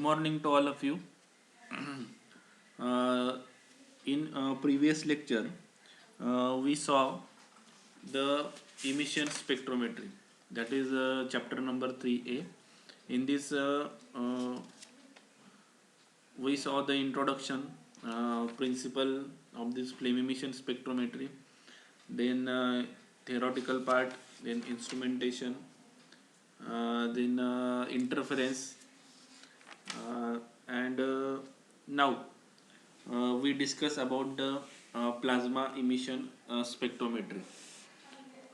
morning to all of you. In previous lecture, we saw the emission spectrometry. That is chapter number 3A. In this, we saw the introduction, principle of this flame emission spectrometry, then theoretical part, then instrumentation, then interference, and now we discuss about the plasma emission spectrometry.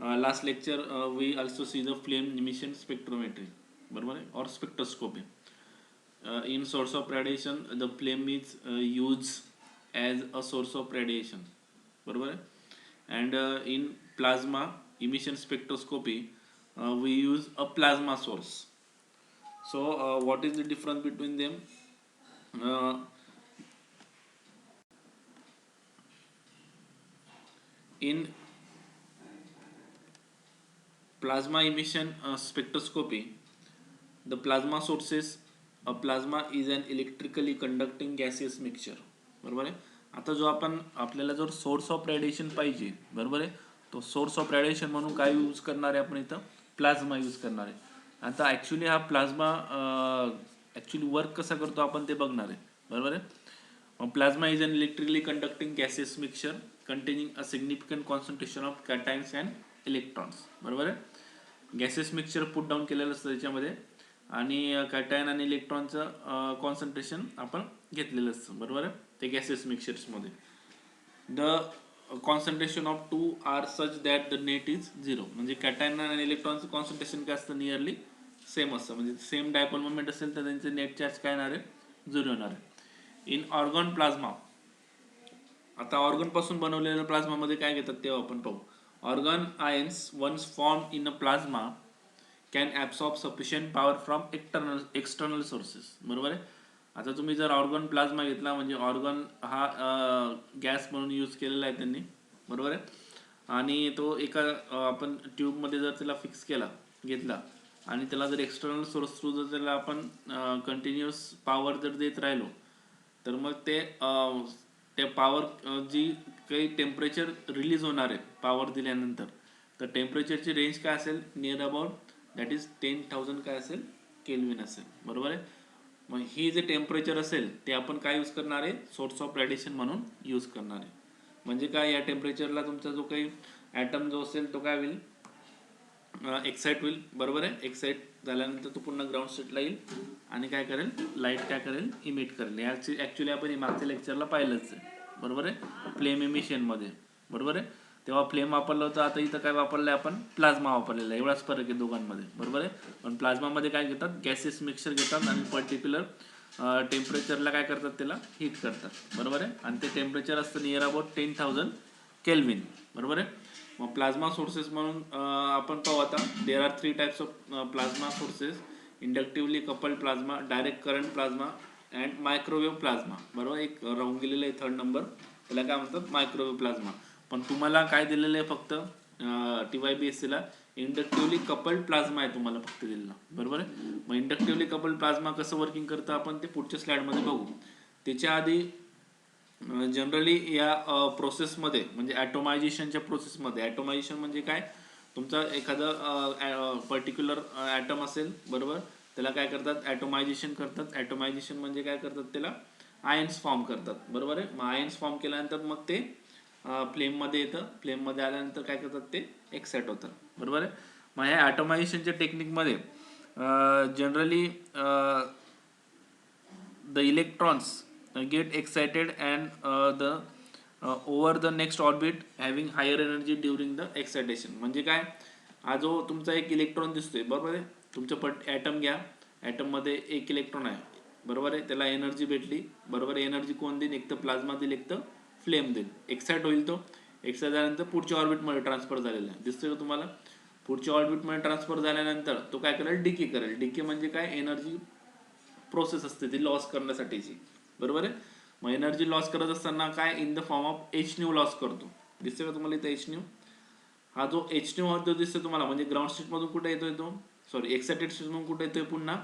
Last lecture we also see the flame emission spectrometry, बरोबर आहे, or spectroscopy. In source of radiation, the flame is used as a source of radiation, बरोबर आहे, and in plasma emission spectroscopy we use a plasma source. So what is the difference between them? In plasma emission spectroscopy, the plasma sources, a plasma is an electrically conducting gaseous mixture, बरोबर आहे. आता जो आपण आपल्याला जर source of radiation पाहिजे, बरोबर आहे, तो सोर्स ऑफ रेडिएशन म्हणून काय यूज करणार आहे आपण इथं? प्लाझ्मा यूज करणार आहे. आता ॲक्च्युली हा प्लाझ्मा ॲक्च्युली वर्क कसा करतो आपण ते बघणार आहे, बरोबर आहे. Plasma is an electrically conducting gases mixture containing a significant concentration of cations and electrons, बरोबर आहे. गॅसेस मिक्सचर पुट डाऊन केलेलं असतं त्याच्यामध्ये, आणि कॅटायन आणि इलेक्ट्रॉनचं कॉन्सन्ट्रेशन आपण घेतलेलं असतं, बरोबर आहे, ते गॅसेस मिक्सचर्समध्ये. The concentration of two are such that the net is zero, म्हणजे कॅटायन आणि इलेक्ट्रॉनचं कॉन्सन्ट्रेशन काय असतं? नियरली सेम असतं, म्हणजे सेम डायपोल मोमेंट असेल तर त्यांचे नेट चार्ज काय येणार आहे? झिरो येणार आहे. इन ऑर्गन प्लाझ्मा, आता ऑर्गन पासून बनवलेल्या प्लाझ्मामध्ये काय घेतात तेव्हा आपण पाहू. Argon ions once form in a plasma can absorb sufficient power from external sources, बरोबर आहे. आता तुम्ही जर ऑर्गन प्लाझ्मा घेतला, म्हणजे ऑर्गन हा गॅस म्हणून यूज केलेला आहे त्यांनी, बरोबर आहे, आणि तो एका आपण ट्यूबमध्ये जर त्याला फिक्स केला घेतला आणि त्याला जर एक्सटर्नल सोर्स थ्रू जर त्याला आपण कंटिन्युअस पॉवर जर देत राहिलो, तर मग ते पॉवर जी काही टेम्परेचर रिलीज होणार आहे पॉवर दिल्यानंतर, तर टेम्परेचरची रेंज काय असेल? नियर अबाउट दॅट इज 10,000 काय असेल? केल्विन असेल, बरोबर आहे. मग ही जे टेम्परेचर असेल ते आपण काय यूज करणार आहे? सोर्स ऑफ रेडिएशन म्हणून यूज करणार आहे. म्हणजे काय, या टेम्परेचरला तुमचा जो काही ॲटम जो असेल तो काय होईल? एक्साइट होईल, बरोबर आहे. एक्साइट झाल्यानंतर तो पुन्हा ग्राउंड स्टेटला येईल आणि काय करेल? लाईट काय करेल? इमिट करेल. ॲक्च्युली आपण मागच्या लेक्चरला पाहिलंच आहे, बरोबर आहे, फ्लेम एमिशनमध्ये, बरोबर आहे. तेव्हा फ्लेम वापरलं होतं, आता इथं काय वापरलं आहे आपण? प्लाझ्मा वापरलेला आहे. एवढाच फरक आहे दोघांमध्ये, बरोबर आहे. पण प्लाझ्मामध्ये काय घेतात? गॅसेस मिक्सचर घेतात आणि पर्टिक्युलर टेम्परेचरला काय करतात? त्याला हीट करतात, बरोबर आहे. आणि ते टेम्परेचर असतं नियर अबाउट 10,000 केल्विन, बरोबर आहे. मग प्लाझ्मा सोर्सेस म्हणून आपण पाहू आता. There are 3 types of plasma sources: inductively coupled plasma, direct current plasma and microwave plasma, बरोबर. एक राहून गेलेलं आहे 3rd नंबर, त्याला काय म्हणतात? Microwave plasma. पण तुम्हाला काय दिलेलं आहे? फक्त TYBSCला इंडक्टिव्हली कपल्ड प्लाझ्मा आहे तुम्हाला फक्त दिलेला, बरोबर आहे. मग इंडक्टिव्हली कपल्ड प्लाझ्मा कसं वर्किंग करतं आपण ते पुढच्या स्लाइडमध्ये बघू. त्याच्या आधी जनरली या प्रोसेसमध्ये, म्हणजे ॲटोमायझेशनच्या प्रोसेसमध्ये, ॲटोमायझेशन म्हणजे काय? तुमचा एखादं पर्टिक्युलर ॲटम असेल, बरोबर, त्याला काय करतात? ॲटोमायझेशन करतात. ॲटोमायझेशन म्हणजे काय करतात? त्याला आयन्स फॉर्म करतात, बरोबर आहे. मग आयन्स फॉर्म केल्यानंतर मग ते फ्लेममध्ये येतं. फ्लेममध्ये आल्यानंतर काय करतात? ते एक्साइट होतं, बरोबर आहे. मग ह्या ॲटोमायझेशनच्या टेक्निकमध्ये generally the electrons get excited and over the next orbit having higher energy during the excitation. म्हणजे काय? हा जो तुमचा एक इलेक्ट्रॉन दिसतोय, बरोबर आहे, तुमचं ॲटम घ्या, ॲटममध्ये एक इलेक्ट्रॉन आहे, बरोबर आहे, त्याला एनर्जी भेटली, बरोबर. एनर्जी कोण देईल? एक तर प्लाझ्मा देईल, एक तर फ्लेम देईल. एक्साइट होईल, तो एक्साइट झाल्यानंतर पुढच्या ऑर्बिटमध्ये ट्रान्सफर झालेला आहे, दिसतोय का तुम्हाला? पुढच्या ऑर्बिटमध्ये ट्रान्सफर झाल्यानंतर तो काय करेल? डिके करेल. डिके म्हणजे काय? एनर्जी प्रोसेस असते ती लॉस करण्यासाठीची, बरोबर आहे. मग एनर्जी लॉस करत असताना काय? In the form of H loss करतो. दिसते का तुम्हाला इथं H? हा जो H जो दिसतो तुम्हाला, म्हणजे ग्राउंड स्टेटमधून कुठे येतोय तो? सॉरी, एक्साइटेड स्टेटमधून कुठे येतोय? पुन्हा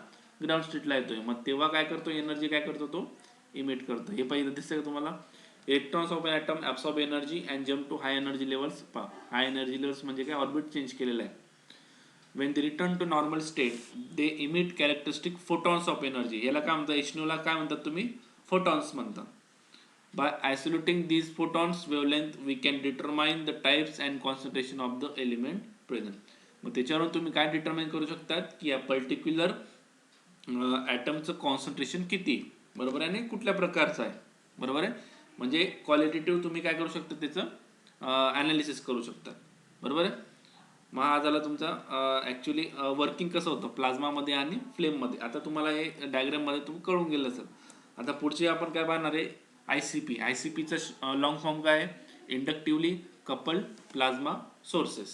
ग्राउंड स्टेटला येतोय, मग तेव्हा काय करतो, एनर्जी काय करतो तो इमिट करतो. हे पहिलं दिसतंय का तुम्हाला, electrons of an atom absorb energy and jump to high energy levels. High energy levels म्हणजे काय, ऑर्बिट चेंज केलेलं आहे. when they return to normal state they emit characteristic photons of energy. याला काय म्हणतात, एचन्यूला काय म्हणतात तुम्ही, फोटॉन्स म्हणतात. by isolating these photons wavelength we can determine the types and concentration of the element present. मग त्याच्यावरून तुम्ही काय डिटरमाइन करू शकतात की या पर्टिक्युलर ॲटमचं कॉन्सन्ट्रेशन किती, बरोबर आहे, आणि कुठल्या प्रकारचं आहे, बरोबर आहे. म्हणजे क्वालिटेटिव्ह तुम्ही काय करू शकता, त्याचं ॲनालिसिस करू शकता, बरोबर आहे. मग हा झाला तुमचा ॲक्च्युली वर्किंग कसं होतं प्लाझ्मामध्ये आणि फ्लेममध्ये. आता तुम्हाला हे डायग्राममध्ये तुम्ही कळून गेलं असेल. आता पुढचे आपण काय पाहणार आहे, ICP. ICPचं लॉंग फॉर्म काय आहे, इंडक्टिव्हली कपल्ड प्लाझ्मा सोर्सेस,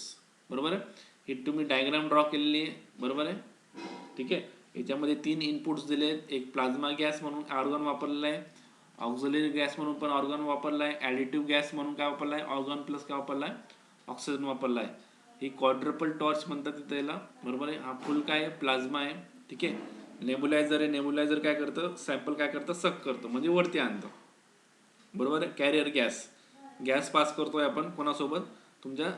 बरोबर आहे. हे तुम्ही डायग्राम ड्रॉ केलेली आहे, बरोबर आहे, ठीक आहे. याच्यामध्ये 3 इनपुट्स दिले आहेत. एक प्लाझ्मा गॅस म्हणून ऑर्गन वापरलेला आहे, ऑक्झिलरी गॅस म्हणून पण ऑर्गन वापरला आहे, ॲडिटिव्ह गॅस म्हणून काय वापरला आहे, ऑर्गन प्लस काय वापरला आहे, ऑक्सिजन वापरला आहे. ही क्वाड्रपल टॉर्च म्हणतात त्याला, बरोबर आहे. हा फुल काय आहे, प्लाझ्मा आहे, ठीक आहे. नेबुलायझर आहे, नेबुलायझर काय करतं, सॅम्पल काय करतं, सक करतं म्हणजे वरती आणतं, बरोबर आहे. कॅरियर गॅस, गॅस पास करतोय आपण कोणासोबत, तुमच्या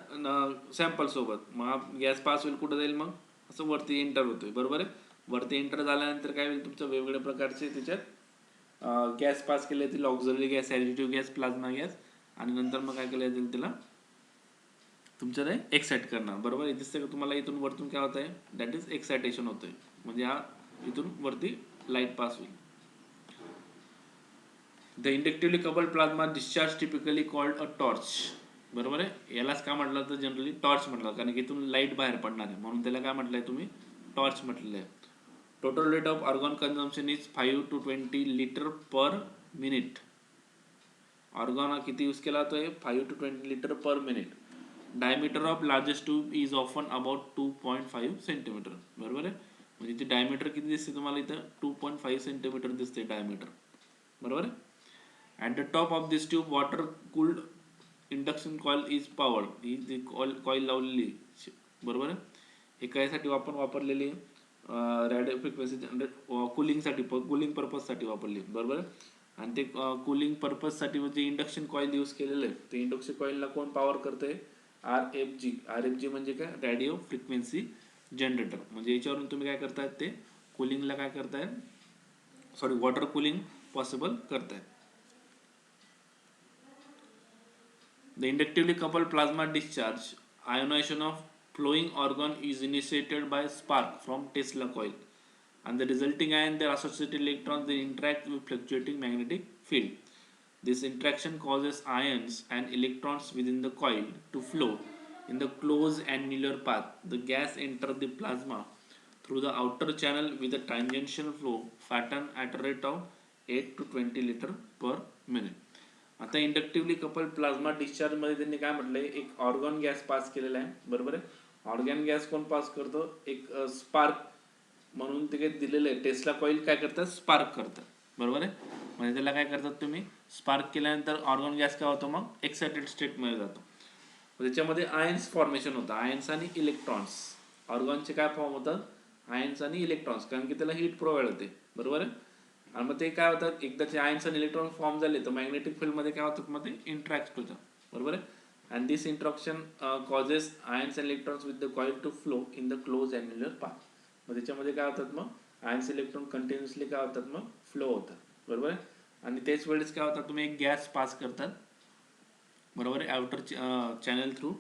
सॅम्पल सोबत. मग हा गॅस पास होईल, कुठं जाईल, मग असं वरती एंटर होतोय, बरोबर आहे. वरती एंटर झाल्यानंतर काय होईल, तुमच्या वेगवेगळ्या प्रकारचे त्याच्यात गॅस पास केले जातील, auxiliary gas, additive gas, plasma gas, आणि नंतर मग काय केलं जाईल, त्याला तुमचं ते एक्साइट करणार, बरोबर आहे. दिसतं का तुम्हाला, इथून वरतून काय होत आहे, दॅट इज एक्सायटेशन होतंय, म्हणजे हा इथून वरती लाईट पास होईल. The inductively coupled plasma discharge typically called a torch, बरोबर आहे. यालाच काय म्हटलं तर जनरली टॉर्च म्हटलं, कारण की इथून लाईट बाहेर पडणार आहे म्हणून त्याला काय म्हटलंय तुम्ही, टॉर्च म्हटलेलं आहे. Total rate of organ consumption is 5 to 20 litre per minute. Organ किती यूज केला जातोय, 5 to 20 litre per minute. Diameter of largest tube is often about 2.5 centimetre, बरोबर आहे. म्हणजे ती डायमीटर किती दिसते तुम्हाला इथं, 2.5 सेंटीमीटर दिसते डायमीटर, बरोबर आहे. At the top of this tube water cooled induction coil is powered. ही जी कॉईल लावलेली, बरोबर आहे. हे कायसाठी वापरलेली, रेडिओ फ्रिक्वेन्सी कूलिंगसाठी, कूलिंग पर्पजसाठी वापरली, बरोबर आहे. आणि ते कूलिंग पर्पजसाठी म्हणजे इंडक्शन कॉईल यूज केलेलं आहे. ते इंडक्शन कॉईलला कोण पॉवर करतंय, RFG म्हणजे काय, रेडिओ फ्रिक्वेन्सी जनरेटर. म्हणजे याच्यावरून तुम्ही काय करतायत, ते कूलिंगला काय करताय, सॉरी वॉटर कूलिंग पॉसिबल करताय. The inductively coupled plasma discharge ionization of flowing organ is initiated by spark from Tesla coil, and the resulting ion, their associated electrons, they interact with fluctuating magnetic field. This interaction causes ions and electrons within the coil to flow in the closed annular path. The gas enters the plasma through the outer channel with a tangential flow pattern at a rate of 8 to 20 liter per minute. आता inductively couple plasma discharge मध्ये त्यांनी काय म्हटलंय, एक organ gas pass केलेला आहे, बरोबर आहे. ऑर्गन गॅस कोण पास करतो, एक स्पार्क म्हणून ते काही दिलेलं आहे. टेस्ला कॉईल काय करतात, स्पार्क करतात, बरोबर आहे. म्हणजे त्याला काय करतात तुम्ही, स्पार्क केल्यानंतर ऑर्गन गॅस काय होतो, मग एक्सायटेड स्टेटमध्ये जातो. त्याच्यामध्ये आयन्स फॉर्मेशन होतं, आयन्स आणि इलेक्ट्रॉन्स. ऑर्गनचे काय फॉर्म होतात, आयन्स आणि इलेक्ट्रॉन्स, कारण की त्याला हीट प्रोव्हाइड होते, बरोबर आहे. आणि मग ते काय होतात, एकदाचे आयन्स आणि इलेक्ट्रॉन फॉर्म झाले तर मॅग्नेटिक फील्डमध्ये काय होतात, मग ते इंटरॅक्ट होतं, बरोबर आहे. And this interaction causes ions and electrons with the coil to flow in the close annular path. मग त्याच्यामध्ये काय होतात, मग आयन्स इलेक्ट्रॉन कंटिन्युअसली काय होतात, मग फ्लो होतात, बरोबर आहे. आणि त्याच वेळेस काय होतात, तुम्ही एक गॅस पास करतात, बरोबर आहे, आउटर चॅनल थ्रू.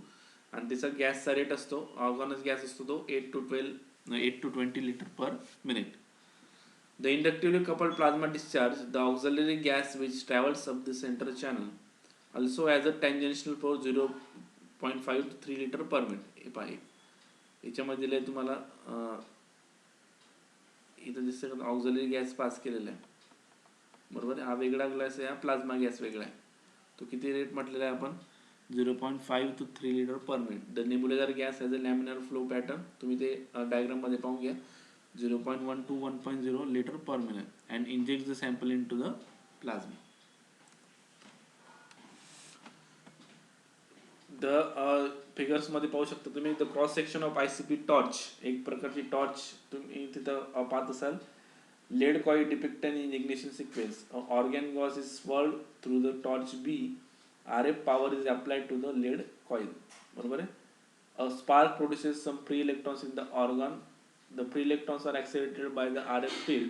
आणि त्याचा गॅसचा रेट असतो, ऑर्गनस गॅस असतो तो 8 to 20 litre per minute. The inductively coupled plasma discharge, the auxiliary gas which travels up the center channel, also has a tangential flow 0.5 to 3 liter per minute. हे पाहिजे याच्यामध्ये दिलंय तुम्हाला, इथं दिसतं ऑक्झिलरी गॅस पास केलेला आहे, बरोबर आहे. हा वेगळा ग्लास आहे, हा प्लाझ्मा गॅस वेगळा आहे. तो किती रेट म्हटलेला आहे आपण, 0.5 to 3 liter per minute. The nebulizer gas has a laminar flow pattern, तुम्ही ते डायग्राम मध्ये पाहून घ्या, 0.1 to 1.0 liter per minute and injects the sample into the plasma. The figures मध्ये पाहू शकता तुम्ही, the cross section of ICP torch, एक प्रकारची टॉर्च तुम्ही तिथं पाहत असाल. Lead coil depicted in ignition sequence. A organ gas is swirled through the torch B. RF power is applied to the lead coil. बरोबर आहे. A spark produces some free electrons in the organ. The free electrons are accelerated by the RF field,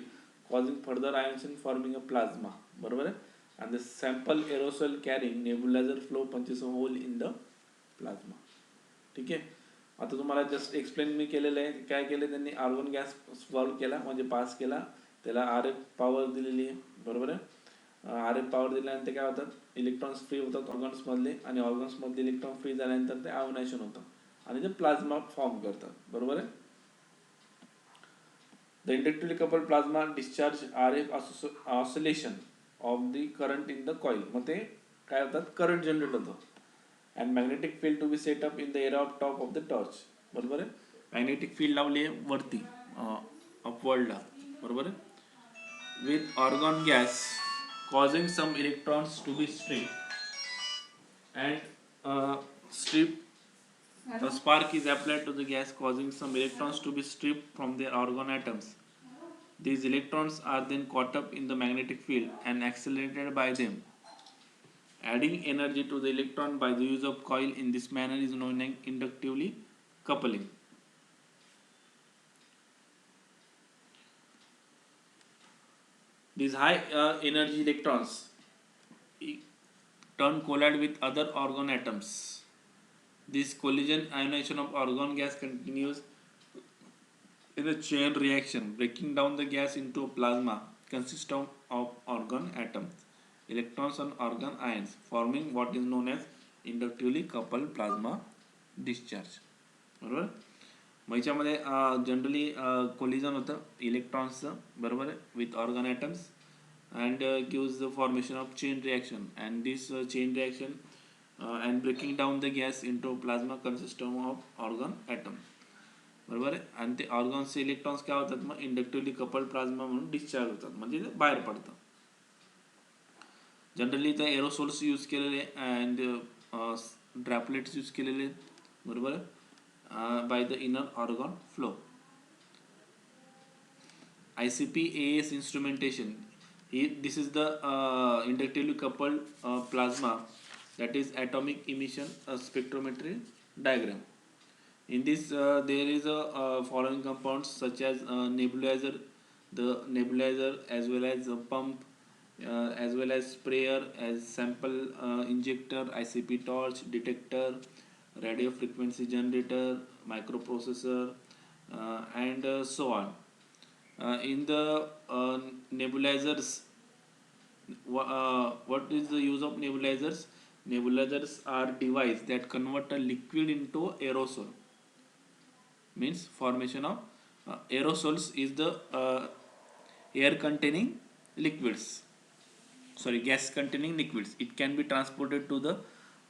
causing further ionization, forming a plasma. बरोबर आहे. And the sample aerosol carrying nebulizer flow punches a hole in the plasma. ठीक आहे. आता तुम्हाला just explain me केलेलं आहे. काय केलं त्यांनी, आर्गॉन गॅस सॉल्व केला म्हणजे पास केला, त्याला आर एफ पॉवर दिलेली आहे. बरोबर आहे. आर एफ पॉवर दिल्यानंतर काय होतात, इलेक्ट्रॉन्स फ्री होतात ऑर्गन्समधले, आणि ऑर्गन्समधले इलेक्ट्रॉन फ्री झाल्यानंतर ते आयोनायझेशन होतं आणि ते प्लाझ्मा फॉर्म करतात. बरोबर आहे. The inductively coupled plasma discharge R F oscillation of the current in the coil. मग ते काय होतात, करंट जनरेट होतं. And magnetic field to be set up in the area of top of the torch. बरोबर आहे. Magnetic field लावली आहे वरती अपवर्डला. बरोबर आहे. With argon gas causing some electrons to be strip and strip a spark is applied to the gas causing some electrons to be stripped from their argon atoms. These electrons are then caught up in the magnetic field and accelerated by them. Adding energy to the electron by the use of coil in this manner is known as inductively coupling. These high energy electrons collide with other argon atoms. This collision ionization of argon gas continues in a chain reaction, breaking down the gas into a plasma consisting of argon atoms, electrons and argon ions, forming what is known as inductively coupled plasma discharge. बरोबर. मग याच्यामध्ये generally collision होतं इलेक्ट्रॉन्सचं. बरोबर आहे. With argon atoms and gives the formation of chain reaction, and this chain reaction and breaking down the gas into plasma consisting of organ atom. बरोबर आहे. आणि ते ऑर्गन्सचे इलेक्ट्रॉन्स काय होतात, मग इंडक्टिव्हली कपल्ड प्लाझ्मा म्हणून डिस्चार्ज होतात, म्हणजे ते बाहेर पडतं. जनरली ते एरोसोल्स यूज केलेले अँड ड्रॅपलेट्स यूज केलेले. बरोबर आहे. By the inner organ flow. ICP-AS instrumentation. This is the inductively coupled plasma, that is atomic emission spectrometry diagram. In this there is a following compounds such as nebulizer, the nebulizer as well as a pump, as well as sprayer, as sample injector, ICP torch, detector, radio frequency generator, microprocessor, and so on. In the nebulizers, what is the use of nebulizers? Nebulizers are devices that convert a liquid into aerosol. Means formation of aerosols is the air containing liquids. Gas containing liquids. It can be transported to the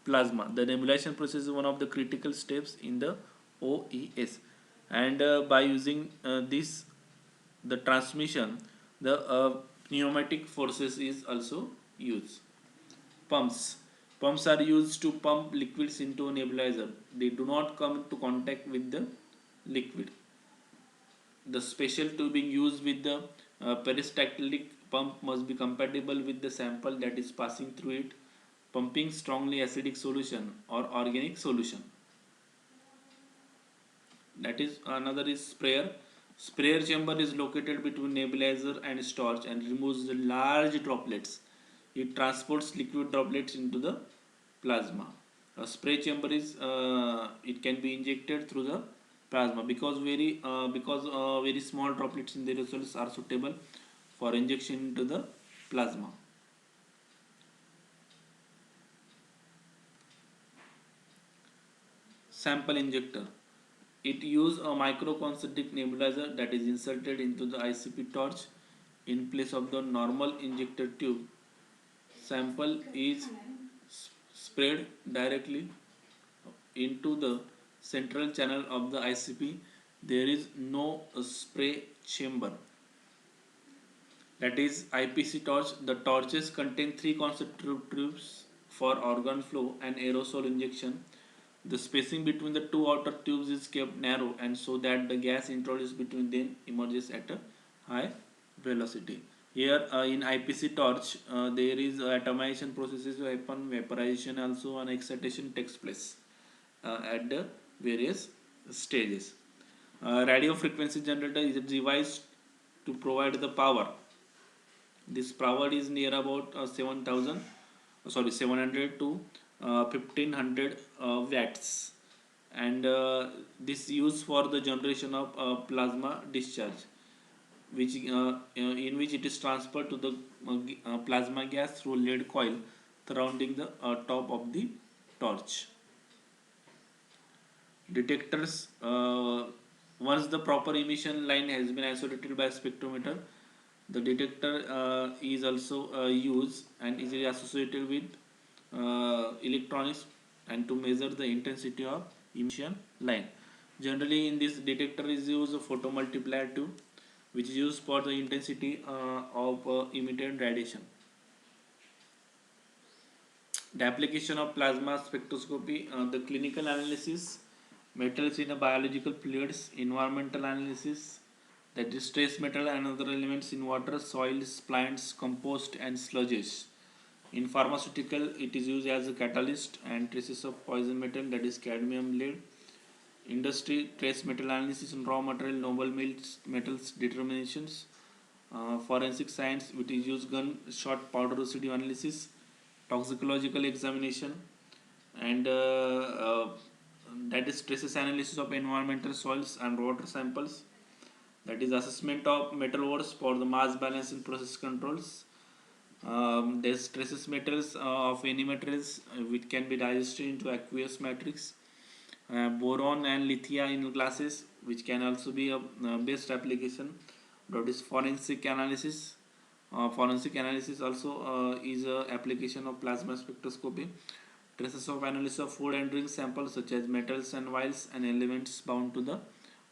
plasma. The nebulization process is one of the critical steps in the OES. And by using this, the transmission, the pneumatic forces is also used. Pumps are used to pump liquids into a nebulizer. They do not come into contact with the liquid. The special tubing used with the peristaltic pump must be compatible with the sample that is passing through it, pumping strongly acidic solution or organic solution. That is another is sprayer. Sprayer chamber is located between nebulizer and storage and removes the large droplets. It transports liquid droplets into the plasma. A spray chamber is it can be injected through the plasma because very small droplets in the aerosols are suitable for injection into the plasma. Sample injector. It uses a microconcentric nebulizer that is inserted into the ICP torch in place of the normal injector tube. Sample is sprayed directly into the central channel of the ICP. There is no spray chamber. That is IPC torch. The torches contain 3 concentric tubes for organ flow and aerosol injection. The spacing between the 2 outer tubes is kept narrow and so that the gas introduced between them emerges at a high velocity. Here in IPC torch, there is atomization processes happen, vaporization also, and excitation takes place at the various stages. Radio frequency generator is a device to provide the power. This power is near about 700 to 1500 watts, and this used for the generation of plasma discharge, which in which it is transferred to the plasma gas through lead coil surrounding the top of the torch. Detectors, once the proper emission line has been isolated by spectrometer, the detector is also used and is associated with electronics and to measure the intensity of emission line. Generally in this detector is used a photomultiplier tube, which is used for the intensity of emitted radiation. The application of plasma spectroscopy, the clinical analysis, metals in a biological fluids, environmental analysis, that is trace metal and other elements in water, soils, plants, compost and sludges. In pharmaceutical, it is used as a catalyst and traces of poison metal, that is cadmium, lead. Industry, trace metal analysis in raw material, noble metals determinations. Forensic science, which is used gunshot powder residue analysis, toxicological examination, and that is traces analysis of environmental soils and water samples, that is assessment of metal ores for the mass balance and process controls. There's traces metals of any materials which can be digested into aqueous matrix. Boron and lithium in glasses, which can also be a best application. That is forensic analysis. Forensic analysis also is a application of plasma spectroscopy. Traces of analysis of food and drink samples such as metals and oils and elements bound to the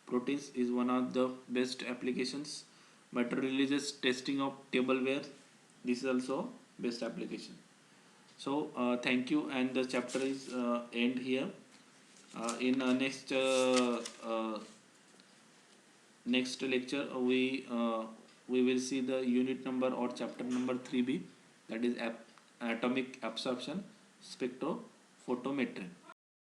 proteins is one of the best applications. Material releases testing of tableware, this is also best application. So thank you, and the chapter is end here. In next lecture we will see the unit number or chapter number 3b, that is atomic absorption spectrophotometry.